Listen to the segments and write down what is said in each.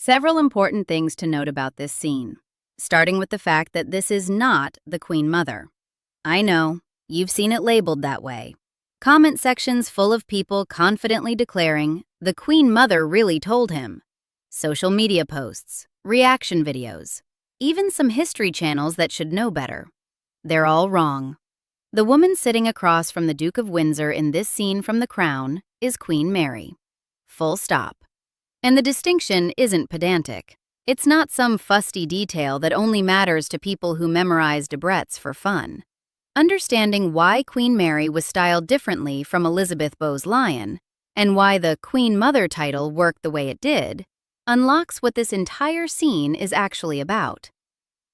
Several important things to note about this scene, starting with the fact that this is not the Queen Mother. I know, you've seen it labeled that way. Comment sections full of people confidently declaring, the Queen Mother really told him. Social media posts, reaction videos, even some history channels that should know better. They're all wrong. The woman sitting across from the Duke of Windsor in this scene from The Crown is Queen Mary. Full stop. And the distinction isn't pedantic. It's not some fusty detail that only matters to people who memorize Debrett's for fun. Understanding why Queen Mary was styled differently from Elizabeth Bowes-Lyon and why the Queen Mother title worked the way it did unlocks what this entire scene is actually about.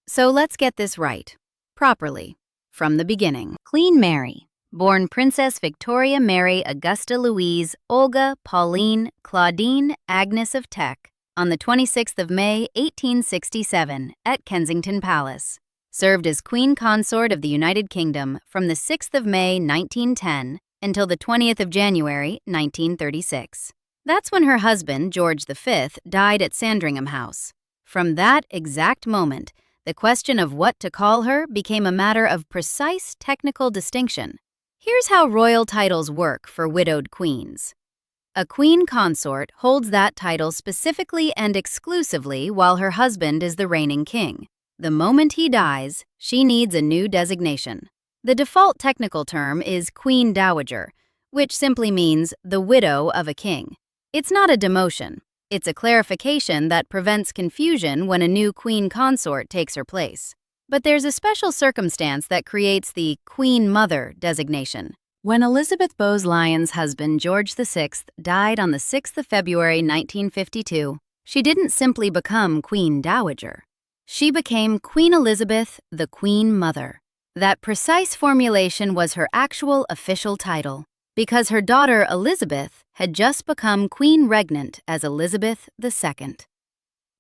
So let's get this right, properly, from the beginning. Queen Mary, born Princess Victoria Mary Augusta Louise Olga Pauline Claudine Agnes of Teck on the 26th of May, 1867 at Kensington Palace. Served as Queen Consort of the United Kingdom from the 6th of May, 1910 until the 20th of January, 1936. That's when her husband, George V, died at Sandringham House. From that exact moment, the question of what to call her became a matter of precise technical distinction. Here's how royal titles work for widowed queens. A queen consort holds that title specifically and exclusively while her husband is the reigning king. The moment he dies, she needs a new designation. The default technical term is Queen Dowager, which simply means the widow of a king. It's not a demotion. It's a clarification that prevents confusion when a new queen consort takes her place. But there's a special circumstance that creates the Queen Mother designation. When Elizabeth Bowes-Lyon's husband, George VI, died on the 6th of February, 1952, she didn't simply become Queen Dowager. She became Queen Elizabeth, the Queen Mother. That precise formulation was her actual official title, because her daughter Elizabeth had just become Queen Regnant as Elizabeth II.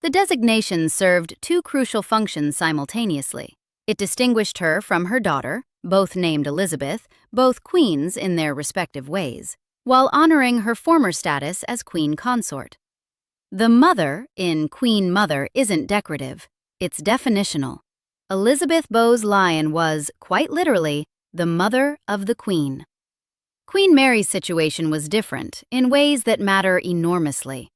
The designation served two crucial functions simultaneously. It distinguished her from her daughter, both named Elizabeth, both queens in their respective ways, while honoring her former status as Queen Consort. The mother in Queen Mother isn't decorative, it's definitional. Elizabeth Bowes-Lyon was, quite literally, the mother of the Queen. Queen Mary's situation was different in ways that matter enormously.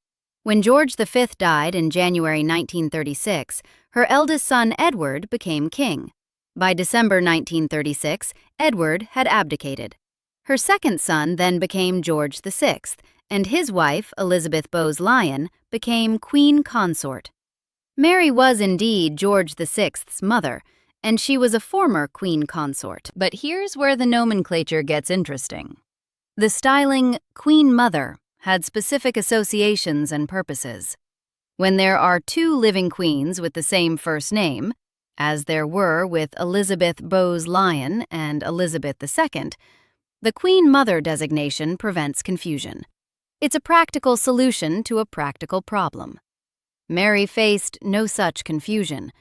When George V died in January 1936, her eldest son Edward became king. By December 1936, Edward had abdicated. Her second son then became George VI, and his wife, Elizabeth Bowes-Lyon, became Queen Consort. Mary was indeed George VI's mother, and she was a former Queen Consort. But here's where the nomenclature gets interesting. The styling Queen Mother had specific associations and purposes. When there are two living queens with the same first name, as there were with Elizabeth Bowes-Lyon and Elizabeth II, the Queen Mother designation prevents confusion. It's a practical solution to a practical problem. Mary faced no such confusion.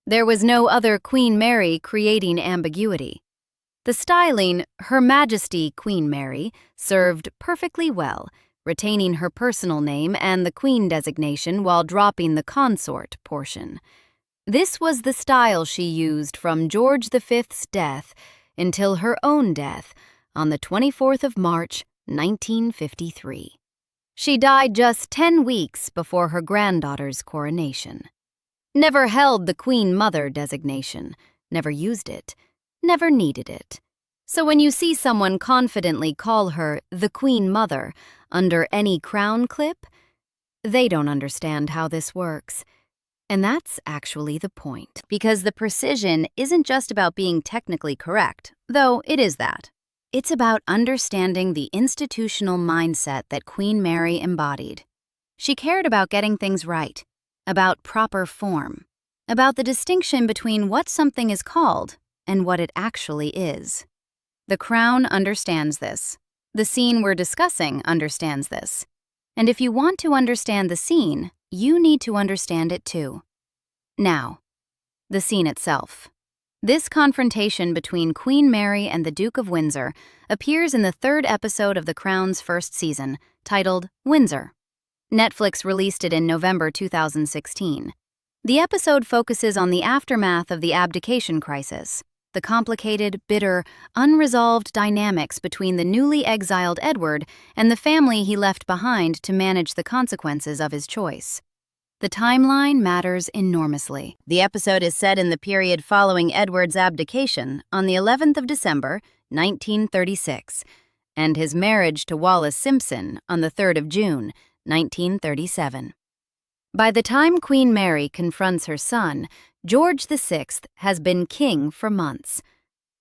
There was no other Queen Mary creating ambiguity. The styling Her Majesty Queen Mary served perfectly well, retaining her personal name and the Queen designation while dropping the consort portion. This was the style she used from George V's death until her own death on the 24th of March, 1953. She died just 10 weeks before her granddaughter's coronation. Never held the Queen Mother designation, never used it, never needed it. So when you see someone confidently call her the Queen Mother under any crown clip, they don't understand how this works. And that's actually the point, because the precision isn't just about being technically correct, though it is that. It's about understanding the institutional mindset that Queen Mary embodied. She cared about getting things right, about proper form, about the distinction between what something is called and what it actually is. The Crown understands this. The scene we're discussing understands this. And if you want to understand the scene, you need to understand it too. Now, the scene itself. This confrontation between Queen Mary and the Duke of Windsor appears in the third episode of The Crown's first season, titled Windsor. Netflix released it in November 2016. The episode focuses on the aftermath of the abdication crisis, the complicated, bitter, unresolved dynamics between the newly exiled Edward and the family he left behind to manage the consequences of his choice. The timeline matters enormously. The episode is set in the period following Edward's abdication on the 11th of December, 1936, and his marriage to Wallis Simpson on the 3rd of June, 1937. By the time Queen Mary confronts her son, George VI has been king for months.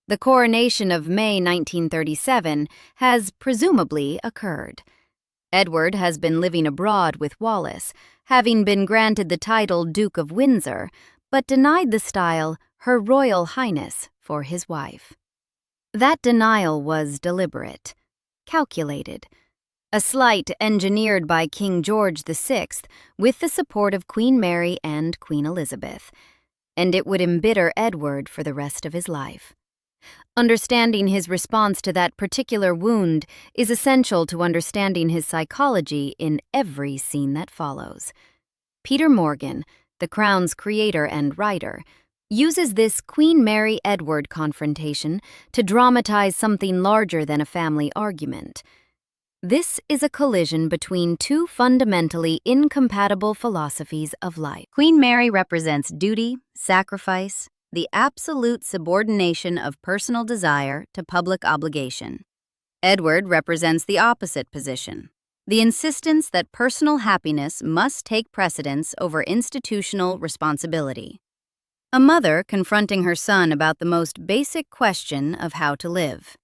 The coronation of May 1937 has presumably occurred. Edward has been living abroad with Wallis, having been granted the title Duke of Windsor, but denied the style Her Royal Highness for his wife. That denial was deliberate, calculated, a slight engineered by King George VI with the support of Queen Mary and Queen Elizabeth, and it would embitter Edward for the rest of his life. Understanding his response to that particular wound is essential to understanding his psychology in every scene that follows. Peter Morgan, The Crown's creator and writer, uses this Queen Mary-Edward confrontation to dramatize something larger than a family argument. This is a collision between two fundamentally incompatible philosophies of life. Queen Mary represents duty, sacrifice, the absolute subordination of personal desire to public obligation. Edward represents the opposite position, the insistence that personal happiness must take precedence over institutional responsibility. A mother confronting her son about the most basic question of how to live.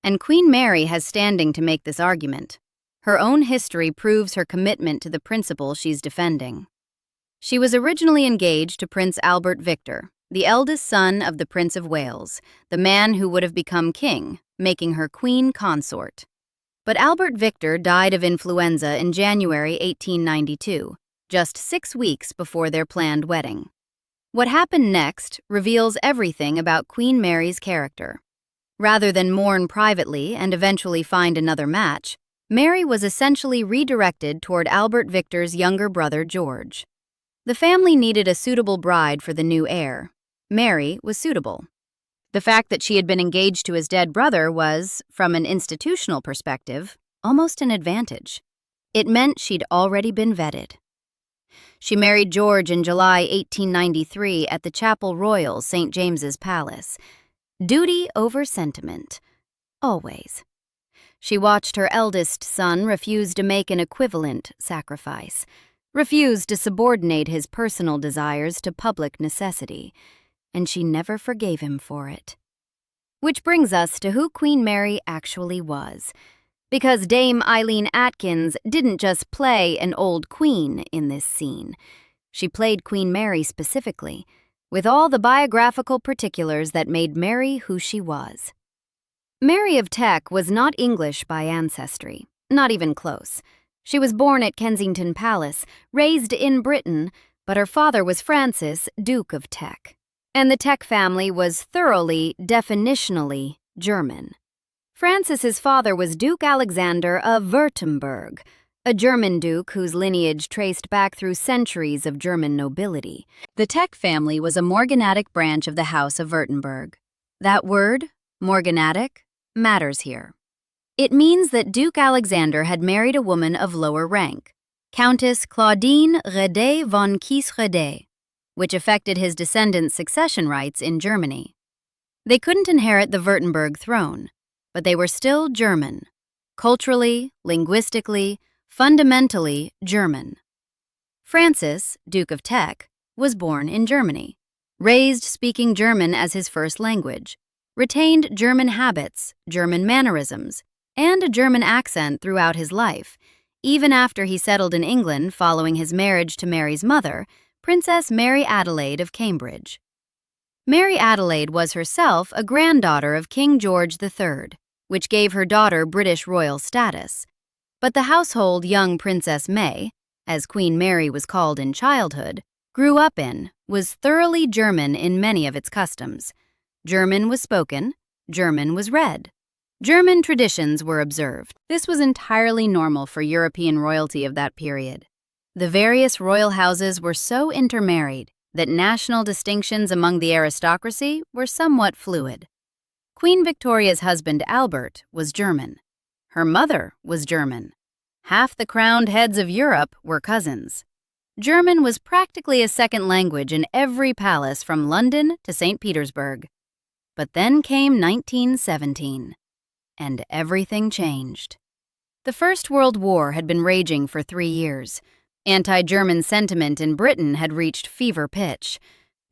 And Queen Mary has standing to make this argument. Her own history proves her commitment to the principle she's defending. She was originally engaged to Prince Albert Victor, the eldest son of the Prince of Wales, the man who would have become king, making her queen consort. But Albert Victor died of influenza in January 1892, just 6 weeks before their planned wedding. What happened next reveals everything about Queen Mary's character. Rather than mourn privately and eventually find another match, Mary was essentially redirected toward Albert Victor's younger brother, George. The family needed a suitable bride for the new heir. Mary was suitable. The fact that she had been engaged to his dead brother was, from an institutional perspective, almost an advantage. It meant she'd already been vetted. She married George in July 1893 at the Chapel Royal, St. James's Palace. Duty over sentiment. Always. She watched her eldest son refuse to make an equivalent sacrifice, refuse to subordinate his personal desires to public necessity, and she never forgave him for it. Which brings us to who Queen Mary actually was, because Dame Eileen Atkins didn't just play an old queen in this scene. She played Queen Mary specifically, with all the biographical particulars that made Mary who she was. Mary of Teck was not English by ancestry, not even close. She was born at Kensington Palace, raised in Britain, but her father was Francis, Duke of Teck. And the Teck family was thoroughly, definitionally German. Francis's father was Duke Alexander of Württemberg, a German duke whose lineage traced back through centuries of German nobility. The Teck family was a morganatic branch of the House of Württemberg. That word, morganatic, matters here. It means that Duke Alexander had married a woman of lower rank, Countess Claudine Rede von Kies-Rede, which affected his descendants' succession rights in Germany. They couldn't inherit the Württemberg throne, but they were still German, culturally, linguistically, fundamentally German. Francis, Duke of Teck, was born in Germany, raised speaking German as his first language, retained German habits, German mannerisms, and a German accent throughout his life, even after he settled in England following his marriage to Mary's mother, Princess Mary Adelaide of Cambridge. Mary Adelaide was herself a granddaughter of King George III, which gave her daughter British royal status. But the household young Princess May, as Queen Mary was called in childhood, grew up in, was thoroughly German in many of its customs. German was spoken, German was read. German traditions were observed. This was entirely normal for European royalty of that period. The various royal houses were so intermarried that national distinctions among the aristocracy were somewhat fluid. Queen Victoria's husband Albert was German. Her mother was German. Half the crowned heads of Europe were cousins. German was practically a second language in every palace from London to St. Petersburg. But then came 1917, and everything changed. The First World War had been raging for 3 years. Anti-German sentiment in Britain had reached fever pitch.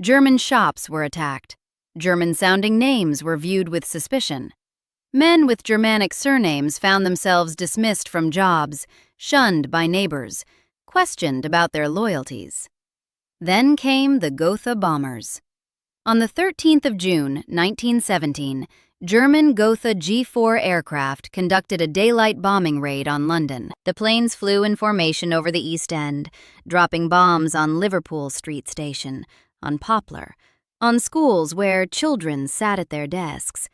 German shops were attacked. German-sounding names were viewed with suspicion. Men with Germanic surnames found themselves dismissed from jobs, shunned by neighbors, questioned about their loyalties. Then came the Gotha bombers. On the 13th of June, 1917, German Gotha G4 aircraft conducted a daylight bombing raid on London. The planes flew in formation over the East End, dropping bombs on Liverpool Street Station, on Poplar, on schools where children sat at their desks.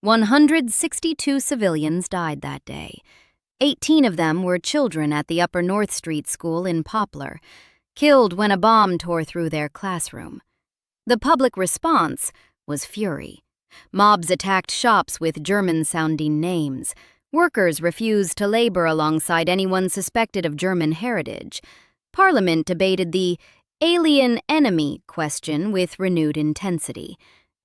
162 civilians died that day. 18 of them were children at the Upper North Street School in Poplar, killed when a bomb tore through their classroom. The public response was fury. Mobs attacked shops with German-sounding names. Workers refused to labor alongside anyone suspected of German heritage. Parliament debated the alien enemy question with renewed intensity.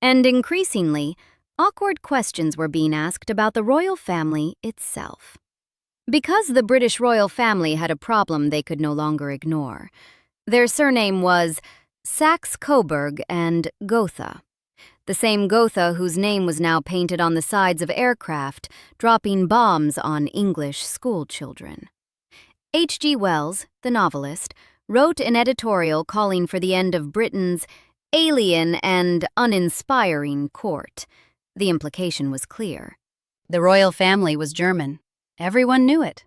And increasingly, awkward questions were being asked about the royal family itself. Because the British royal family had a problem they could no longer ignore. Their surname was Saxe-Coburg and Gotha. The same Gotha whose name was now painted on the sides of aircraft, dropping bombs on English schoolchildren. H.G. Wells, the novelist, wrote an editorial calling for the end of Britain's alien and uninspiring court. The implication was clear. The royal family was German. Everyone knew it.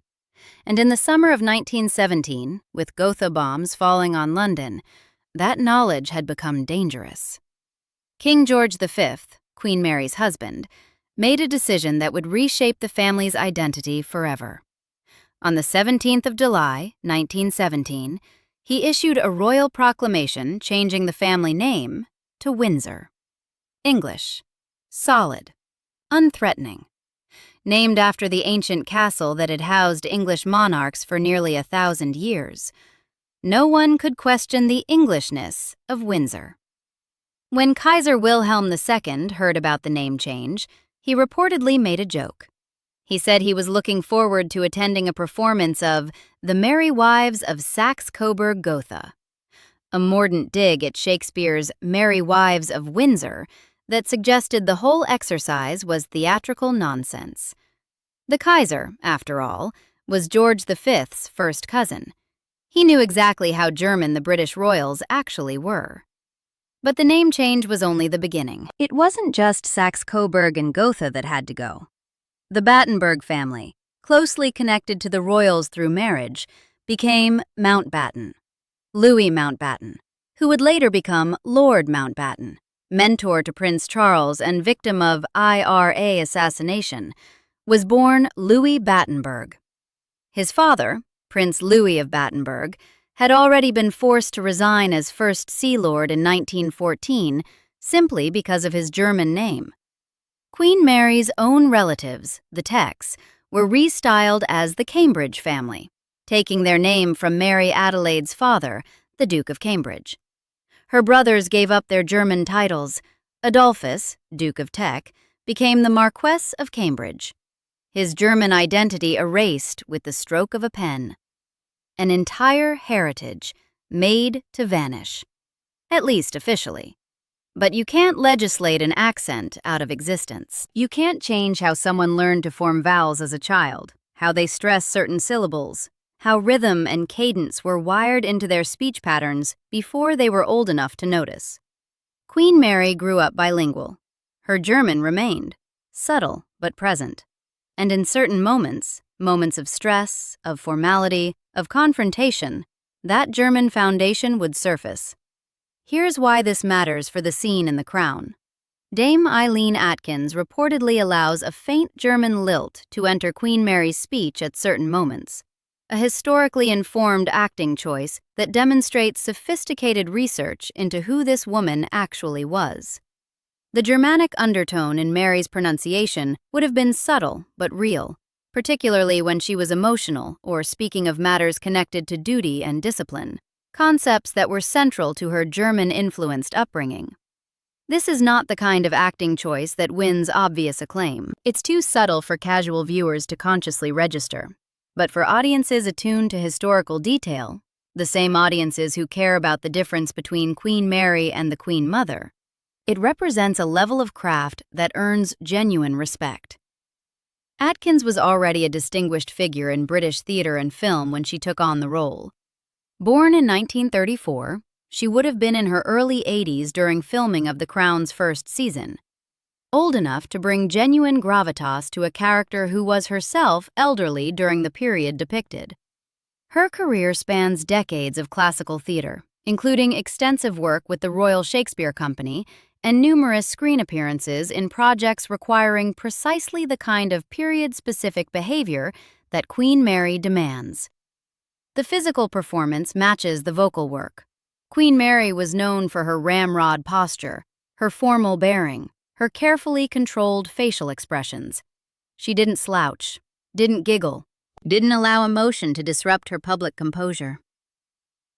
And in the summer of 1917, with Gotha bombs falling on London, that knowledge had become dangerous. King George V, Queen Mary's husband, made a decision that would reshape the family's identity forever. On the 17th of July, 1917, he issued a royal proclamation changing the family name to Windsor. English, solid, unthreatening. Named after the ancient castle that had housed English monarchs for nearly 1,000 years. No one could question the Englishness of Windsor. When Kaiser Wilhelm II heard about the name change, he reportedly made a joke. He said he was looking forward to attending a performance of The Merry Wives of Saxe-Coburg Gotha, a mordant dig at Shakespeare's Merry Wives of Windsor that suggested the whole exercise was theatrical nonsense. The Kaiser, after all, was George V's first cousin. He knew exactly how German the British royals actually were. But the name change was only the beginning. It wasn't just Saxe-Coburg and Gotha that had to go. The Battenberg family, closely connected to the royals through marriage, became Mountbatten. Louis Mountbatten, who would later become Lord Mountbatten, mentor to Prince Charles and victim of IRA assassination, was born Louis Battenberg. His father, Prince Louis of Battenberg, had already been forced to resign as First Sea Lord in 1914 simply because of his German name. Queen Mary's own relatives, the Tecks, were restyled as the Cambridge family, taking their name from Mary Adelaide's father, the Duke of Cambridge. Her brothers gave up their German titles. Adolphus, Duke of Teck, became the Marquess of Cambridge. His German identity erased with the stroke of a pen. An entire heritage made to vanish, at least officially. But you can't legislate an accent out of existence. You can't change how someone learned to form vowels as a child, how they stress certain syllables, how rhythm and cadence were wired into their speech patterns before they were old enough to notice. Queen Mary grew up bilingual. Her German remained, subtle but present. And in certain moments of stress, of formality, of confrontation, that German foundation would surface. Here's why this matters for the scene in The Crown. Dame Eileen Atkins reportedly allows a faint German lilt to enter Queen Mary's speech at certain moments, a historically informed acting choice that demonstrates sophisticated research into who this woman actually was. The Germanic undertone in Mary's pronunciation would have been subtle but real, particularly when she was emotional or speaking of matters connected to duty and discipline, concepts that were central to her German-influenced upbringing. This is not the kind of acting choice that wins obvious acclaim. It's too subtle for casual viewers to consciously register. But for audiences attuned to historical detail, the same audiences who care about the difference between Queen Mary and the Queen Mother, it represents a level of craft that earns genuine respect. Atkins was already a distinguished figure in British theatre and film when she took on the role. Born in 1934, she would have been in her early 80s during filming of The Crown's first season, old enough to bring genuine gravitas to a character who was herself elderly during the period depicted. Her career spans decades of classical theatre, including extensive work with the Royal Shakespeare Company and numerous screen appearances in projects requiring precisely the kind of period-specific behavior that Queen Mary demands. The physical performance matches the vocal work. Queen Mary was known for her ramrod posture, her formal bearing, her carefully controlled facial expressions. She didn't slouch, didn't giggle, didn't allow emotion to disrupt her public composure.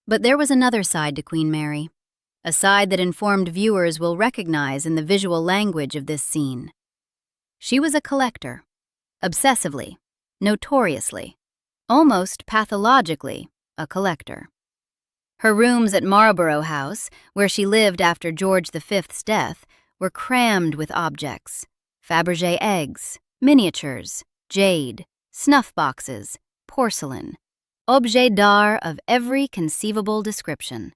But there was another side to Queen Mary, a side that informed viewers will recognize in the visual language of this scene. She was a collector, obsessively, notoriously, almost pathologically a collector. Her rooms at Marlborough House, where she lived after George V's death, were crammed with objects: Fabergé eggs, miniatures, jade, snuff boxes, porcelain, objets d'art of every conceivable description.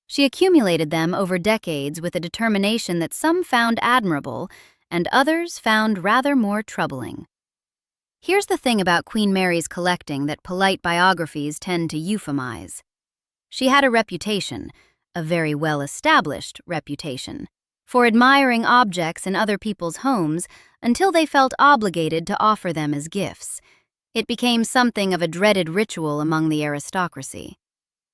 She accumulated them over decades with a determination that some found admirable and others found rather more troubling. Here's the thing about Queen Mary's collecting that polite biographies tend to euphemize. She had a reputation, a very well-established reputation, for admiring objects in other people's homes until they felt obligated to offer them as gifts. It became something of a dreaded ritual among the aristocracy.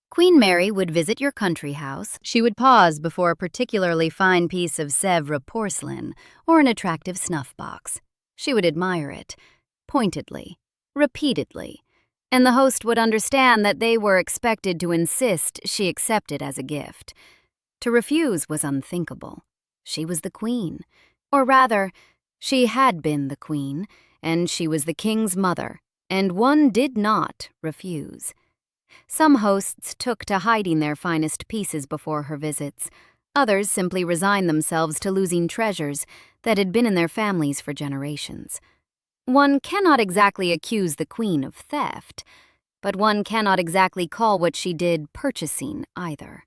Queen Mary would visit your country house. She would pause before a particularly fine piece of Sèvres porcelain or an attractive snuff box. She would admire it, pointedly, repeatedly, and the host would understand that they were expected to insist she accept it as a gift. To refuse was unthinkable. She was the queen. Or rather, she had been the queen, and she was the king's mother, and one did not refuse. Some hosts took to hiding their finest pieces before her visits. Others simply resigned themselves to losing treasures that had been in their families for generations. One cannot exactly accuse the queen of theft, but one cannot exactly call what she did purchasing either.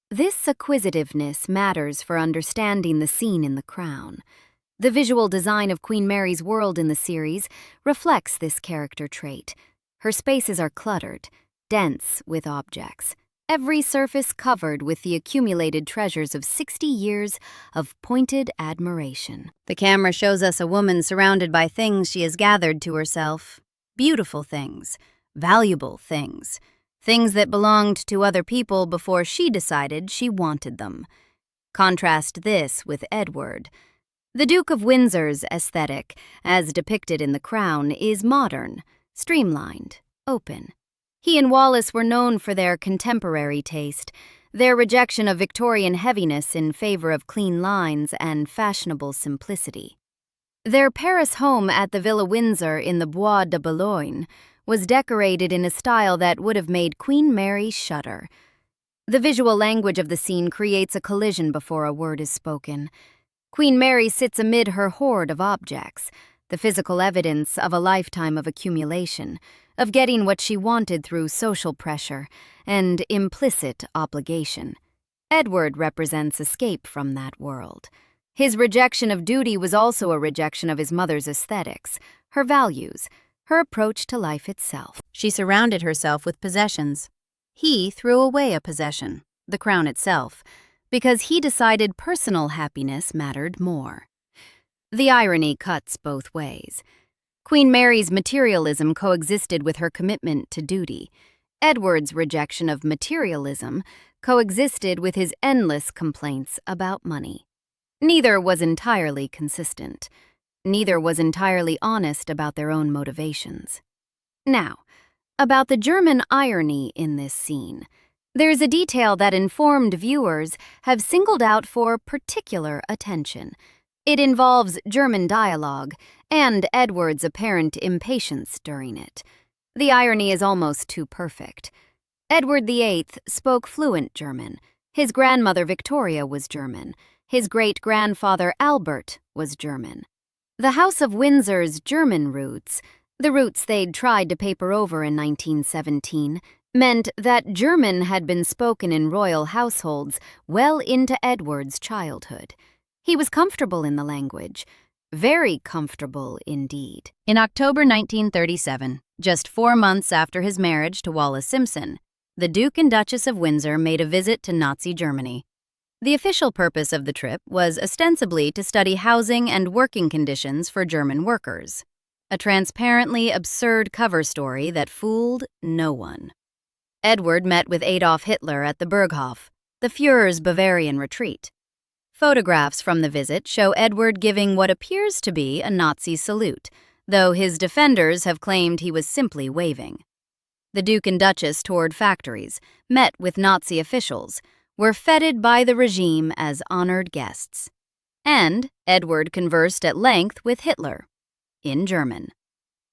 This acquisitiveness matters for understanding the scene in The Crown. The visual design of Queen Mary's world in the series reflects this character trait. Her spaces are cluttered, dense with objects, every surface covered with the accumulated treasures of 60 years of pointed admiration. The camera shows us a woman surrounded by things she has gathered to herself. Beautiful things, valuable things, things that belonged to other people before she decided she wanted them. Contrast this with Edward. The Duke of Windsor's aesthetic, as depicted in The Crown, is modern, streamlined, open. He and Wallis were known for their contemporary taste, their rejection of Victorian heaviness in favor of clean lines and fashionable simplicity. Their Paris home at the Villa Windsor in the Bois de Boulogne was decorated in a style that would have made Queen Mary shudder. The visual language of the scene creates a collision before a word is spoken. Queen Mary sits amid her hoard of objects, the physical evidence of a lifetime of accumulation, of getting what she wanted through social pressure and implicit obligation. Edward represents escape from that world. His rejection of duty was also a rejection of his mother's aesthetics, her values, her approach to life itself. She surrounded herself with possessions. He threw away a possession, the crown itself, because he decided personal happiness mattered more. The irony cuts both ways. Queen Mary's materialism coexisted with her commitment to duty. Edward's rejection of materialism coexisted with his endless complaints about money. Neither was entirely consistent. Neither was entirely honest about their own motivations. Now, about the German irony in this scene. There's a detail that informed viewers have singled out for particular attention. It involves German dialogue and Edward's apparent impatience during it. The irony is almost too perfect. Edward VIII spoke fluent German. His grandmother Victoria was German. His great-grandfather Albert was German. The House of Windsor's German roots, the roots they'd tried to paper over in 1917, meant that German had been spoken in royal households well into Edward's childhood. He was comfortable in the language, very comfortable indeed. In October 1937, just 4 months after his marriage to Wallis Simpson, the Duke and Duchess of Windsor made a visit to Nazi Germany. The official purpose of the trip was ostensibly to study housing and working conditions for German workers. A transparently absurd cover story that fooled no one. Edward met with Adolf Hitler at the Berghof, the Führer's Bavarian retreat. Photographs from the visit show Edward giving what appears to be a Nazi salute, though his defenders have claimed he was simply waving. The Duke and Duchess toured factories, met with Nazi officials, were feted by the regime as honored guests. And Edward conversed at length with Hitler, in German.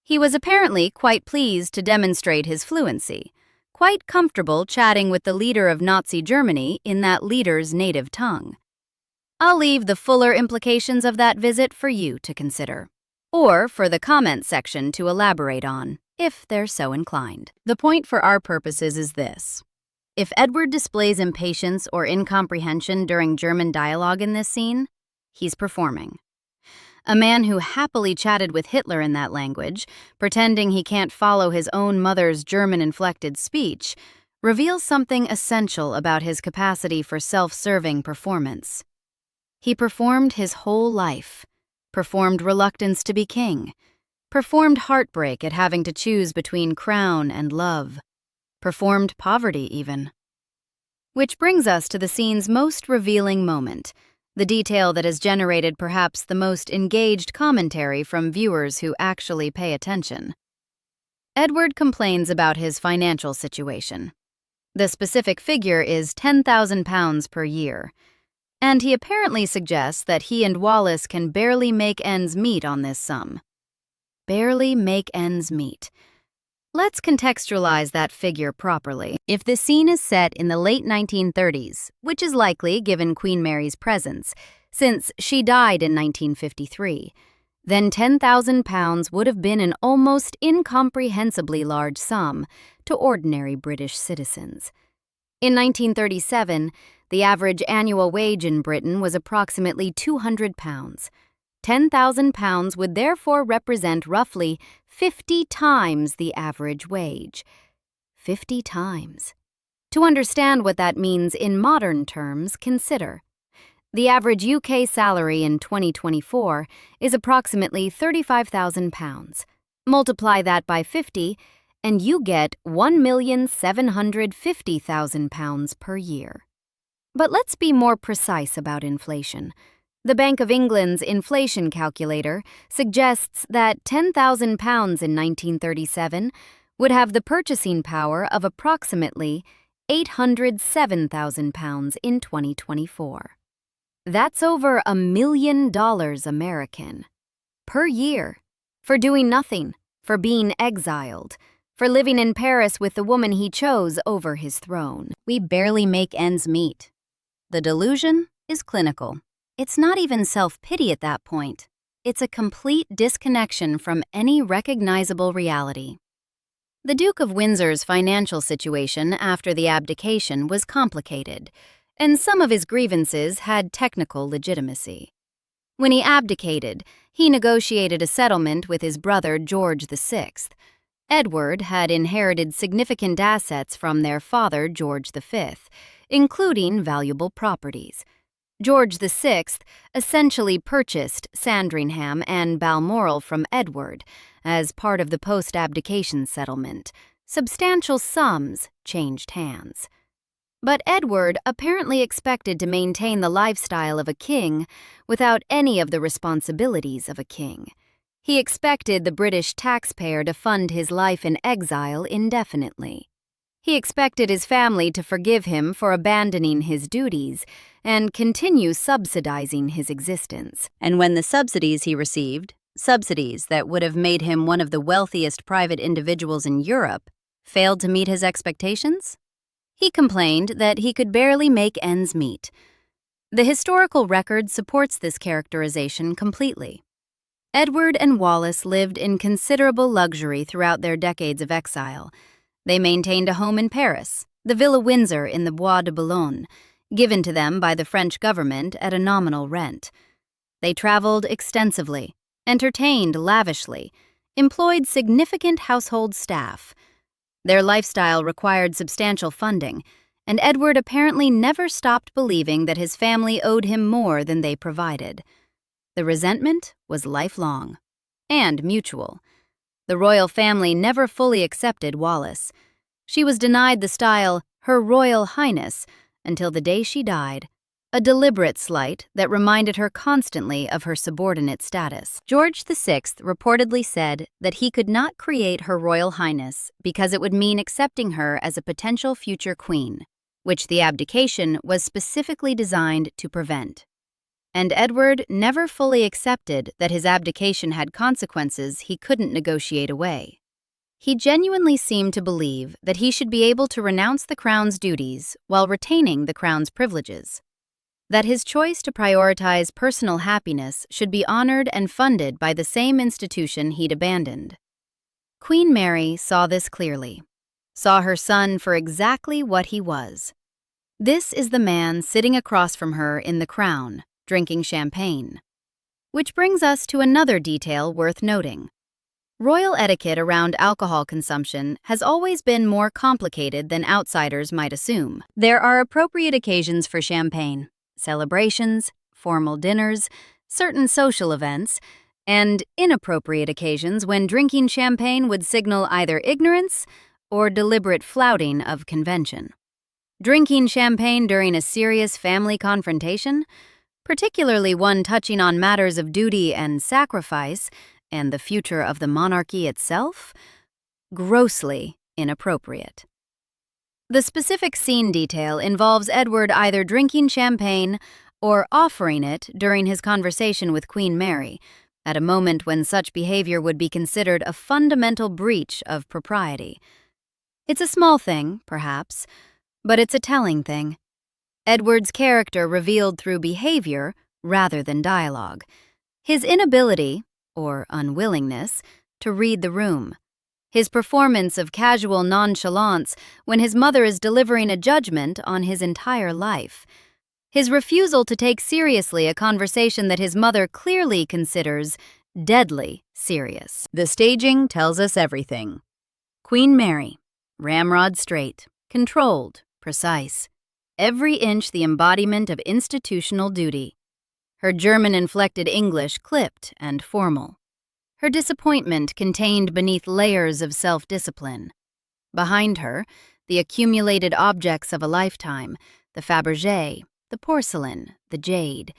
He was apparently quite pleased to demonstrate his fluency, quite comfortable chatting with the leader of Nazi Germany in that leader's native tongue. I'll leave the fuller implications of that visit for you to consider, or for the comment section to elaborate on, if they're so inclined. The point for our purposes is this. If Edward displays impatience or incomprehension during German dialogue in this scene, he's performing. A man who happily chatted with Hitler in that language, pretending he can't follow his own mother's German-inflected speech, reveals something essential about his capacity for self-serving performance. He performed his whole life, performed reluctance to be king, performed heartbreak at having to choose between crown and love, performed poverty even. Which brings us to the scene's most revealing moment, the detail that has generated perhaps the most engaged commentary from viewers who actually pay attention. Edward complains about his financial situation. The specific figure is £10,000 per year, and he apparently suggests that he and Wallis can barely make ends meet on this sum. Barely make ends meet. Let's contextualize that figure properly. If the scene is set in the late 1930s, which is likely given Queen Mary's presence, since she died in 1953, then £10,000 would have been an almost incomprehensibly large sum to ordinary British citizens. In 1937, the average annual wage in Britain was approximately £200. £10,000 would therefore represent roughly 50 times the average wage. 50 times. To understand what that means in modern terms, consider. The average UK salary in 2024 is approximately £35,000. Multiply that by 50, and you get £1,750,000 per year. But let's be more precise about inflation. The Bank of England's inflation calculator suggests that £10,000 in 1937 would have the purchasing power of approximately £807,000 in 2024. That's over $1 million American per year for doing nothing, for being exiled, for living in Paris with the woman he chose over his throne. We barely make ends meet. The delusion is clinical. It's not even self-pity at that point. It's a complete disconnection from any recognizable reality. The Duke of Windsor's financial situation after the abdication was complicated, and some of his grievances had technical legitimacy. When he abdicated, he negotiated a settlement with his brother George VI. Edward had inherited significant assets from their father George V, including valuable properties. George VI essentially purchased Sandringham and Balmoral from Edward as part of the post-abdication settlement. Substantial sums changed hands. But Edward apparently expected to maintain the lifestyle of a king without any of the responsibilities of a king. He expected the British taxpayer to fund his life in exile indefinitely. He expected his family to forgive him for abandoning his duties and continue subsidizing his existence. And when the subsidies he received, subsidies that would have made him one of the wealthiest private individuals in Europe, failed to meet his expectations, he complained that he could barely make ends meet. The historical record supports this characterization completely. Edward and Wallace lived in considerable luxury throughout their decades of exile. They maintained a home in Paris, the Villa Windsor in the Bois de Boulogne, given to them by the French government at a nominal rent. They traveled extensively, entertained lavishly, employed significant household staff. Their lifestyle required substantial funding, and Edward apparently never stopped believing that his family owed him more than they provided. The resentment was lifelong and mutual. The royal family never fully accepted Wallace. She was denied the style Her Royal Highness until the day she died, a deliberate slight that reminded her constantly of her subordinate status. George VI reportedly said that he could not create Her Royal Highness because it would mean accepting her as a potential future queen, which the abdication was specifically designed to prevent. And Edward never fully accepted that his abdication had consequences he couldn't negotiate away. He genuinely seemed to believe that he should be able to renounce the crown's duties while retaining the crown's privileges, that his choice to prioritize personal happiness should be honored and funded by the same institution he'd abandoned. Queen Mary saw this clearly, saw her son for exactly what he was. This is the man sitting across from her in the crown, drinking champagne. Which brings us to another detail worth noting. Royal etiquette around alcohol consumption has always been more complicated than outsiders might assume. There are appropriate occasions for champagne, celebrations, formal dinners, certain social events, and inappropriate occasions when drinking champagne would signal either ignorance or deliberate flouting of convention. Drinking champagne during a serious family confrontation, particularly one touching on matters of duty and sacrifice and the future of the monarchy itself, grossly inappropriate. The specific scene detail involves Edward either drinking champagne or offering it during his conversation with Queen Mary, at a moment when such behavior would be considered a fundamental breach of propriety. It's a small thing, perhaps, but it's a telling thing. Edward's character revealed through behavior rather than dialogue. His inability, or unwillingness, to read the room. His performance of casual nonchalance when his mother is delivering a judgment on his entire life. His refusal to take seriously a conversation that his mother clearly considers deadly serious. The staging tells us everything. Queen Mary, ramrod straight, controlled, precise. Every inch the embodiment of institutional duty. Her German-inflected English clipped and formal. Her disappointment contained beneath layers of self-discipline. Behind her, the accumulated objects of a lifetime, the Fabergé, the porcelain, the jade,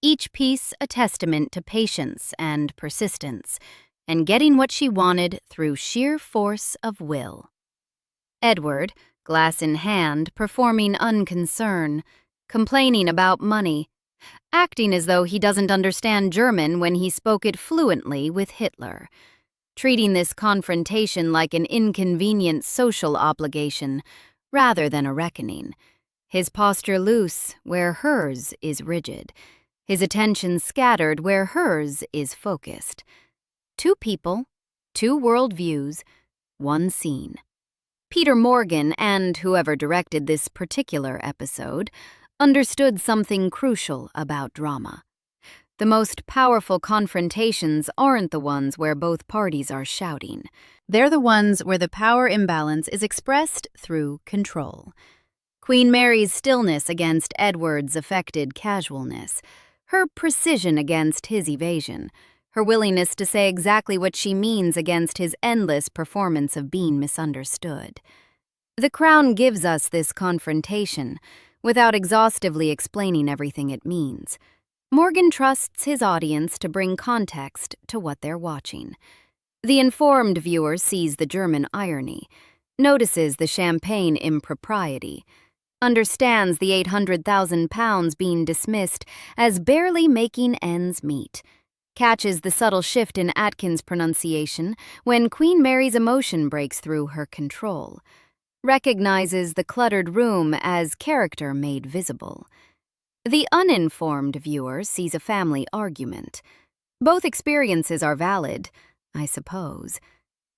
each piece a testament to patience and persistence, and getting what she wanted through sheer force of will. Edward, glass in hand, performing unconcern, complaining about money, acting as though he doesn't understand German when he spoke it fluently with Hitler, treating this confrontation like an inconvenient social obligation rather than a reckoning, his posture loose where hers is rigid, his attention scattered where hers is focused. Two people, two worldviews, one scene. Peter Morgan and whoever directed this particular episode understood something crucial about drama. The most powerful confrontations aren't the ones where both parties are shouting. They're the ones where the power imbalance is expressed through control. Queen Mary's stillness against Edward's affected casualness, her precision against his evasion, her willingness to say exactly what she means against his endless performance of being misunderstood. The Crown gives us this confrontation without exhaustively explaining everything it means. Morgan trusts his audience to bring context to what they're watching. The informed viewer sees the German irony, notices the champagne impropriety, understands the £800,000 being dismissed as barely making ends meet, catches the subtle shift in Atkin's pronunciation when Queen Mary's emotion breaks through her control, recognizes the cluttered room as character made visible. The uninformed viewer sees a family argument. Both experiences are valid, I suppose,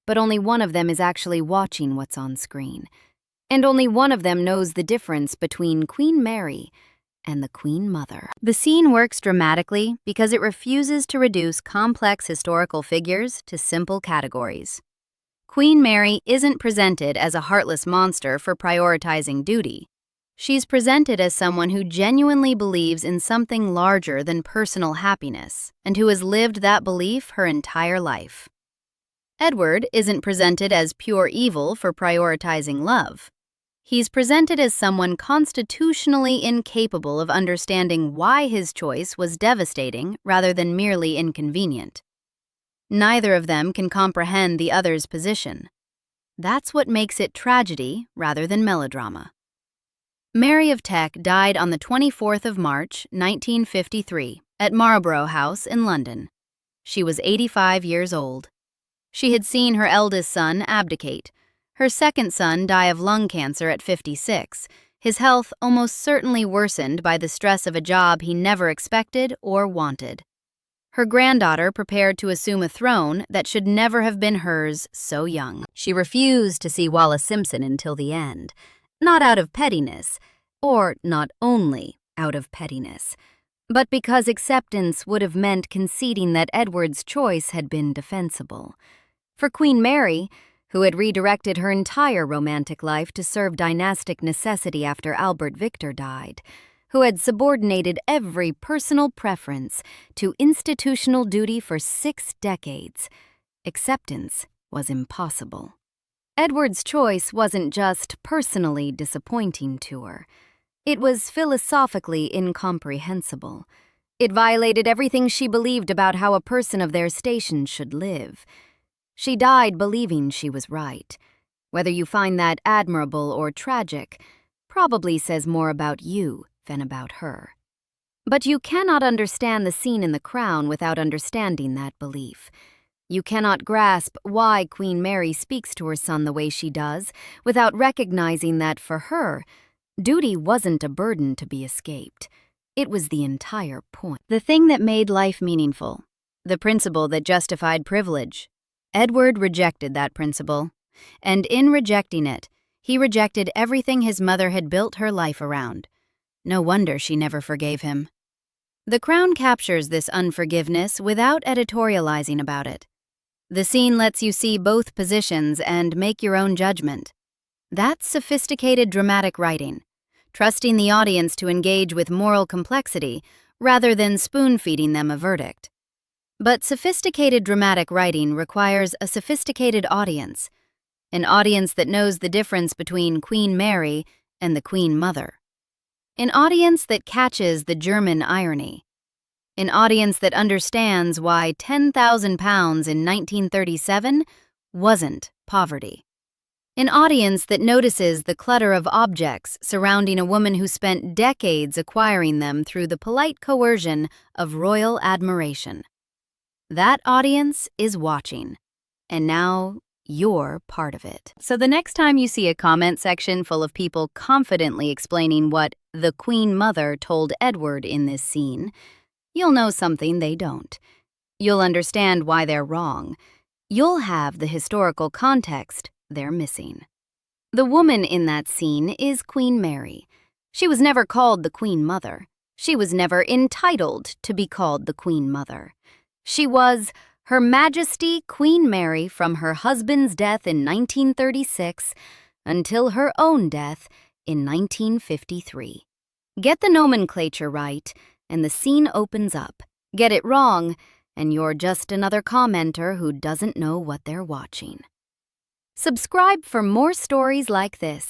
but only one of them is actually watching what's on screen. And only one of them knows the difference between Queen Mary and the Queen Mother. The scene works dramatically because it refuses to reduce complex historical figures to simple categories. Queen Mary isn't presented as a heartless monster for prioritizing duty. She's presented as someone who genuinely believes in something larger than personal happiness and who has lived that belief her entire life. Edward isn't presented as pure evil for prioritizing love. He's presented as someone constitutionally incapable of understanding why his choice was devastating rather than merely inconvenient. Neither of them can comprehend the other's position. That's what makes it tragedy rather than melodrama. Mary of Teck died on the 24th of March, 1953, at Marlborough House in London. She was 85 years old. She had seen her eldest son abdicate, her second son die of lung cancer at 56, his health almost certainly worsened by the stress of a job he never expected or wanted. Her granddaughter prepared to assume a throne that should never have been hers so young. She refused to see Wallace Simpson until the end, not out of pettiness, or not only out of pettiness, but because acceptance would have meant conceding that Edward's choice had been defensible. For Queen Mary, who had redirected her entire romantic life to serve dynastic necessity after Albert Victor died, who had subordinated every personal preference to institutional duty for 6 decades, acceptance was impossible. Edward's choice wasn't just personally disappointing to her. It was philosophically incomprehensible. It violated everything she believed about how a person of their station should live. She died believing she was right. Whether you find that admirable or tragic probably says more about you than about her. But you cannot understand the scene in The Crown without understanding that belief. You cannot grasp why Queen Mary speaks to her son the way she does without recognizing that for her, duty wasn't a burden to be escaped. It was the entire point. The thing that made life meaningful. The principle that justified privilege. Edward rejected that principle, and in rejecting it, he rejected everything his mother had built her life around. No wonder she never forgave him. The Crown captures this unforgiveness without editorializing about it. The scene lets you see both positions and make your own judgment. That's sophisticated dramatic writing, trusting the audience to engage with moral complexity rather than spoon-feeding them a verdict. But sophisticated dramatic writing requires a sophisticated audience, an audience that knows the difference between Queen Mary and the Queen Mother, an audience that catches the German irony, an audience that understands why £10,000 in 1937 wasn't poverty, an audience that notices the clutter of objects surrounding a woman who spent decades acquiring them through the polite coercion of royal admiration. That audience is watching, and now you're part of it. So the next time you see a comment section full of people confidently explaining what the Queen Mother told Edward in this scene, you'll know something they don't. You'll understand why they're wrong. You'll have the historical context they're missing. The woman in that scene is Queen Mary. She was never called the Queen Mother. She was never entitled to be called the Queen Mother. She was Her Majesty Queen Mary from her husband's death in 1936 until her own death in 1953. Get the nomenclature right, and the scene opens up. Get it wrong, and you're just another commenter who doesn't know what they're watching. Subscribe for more stories like this.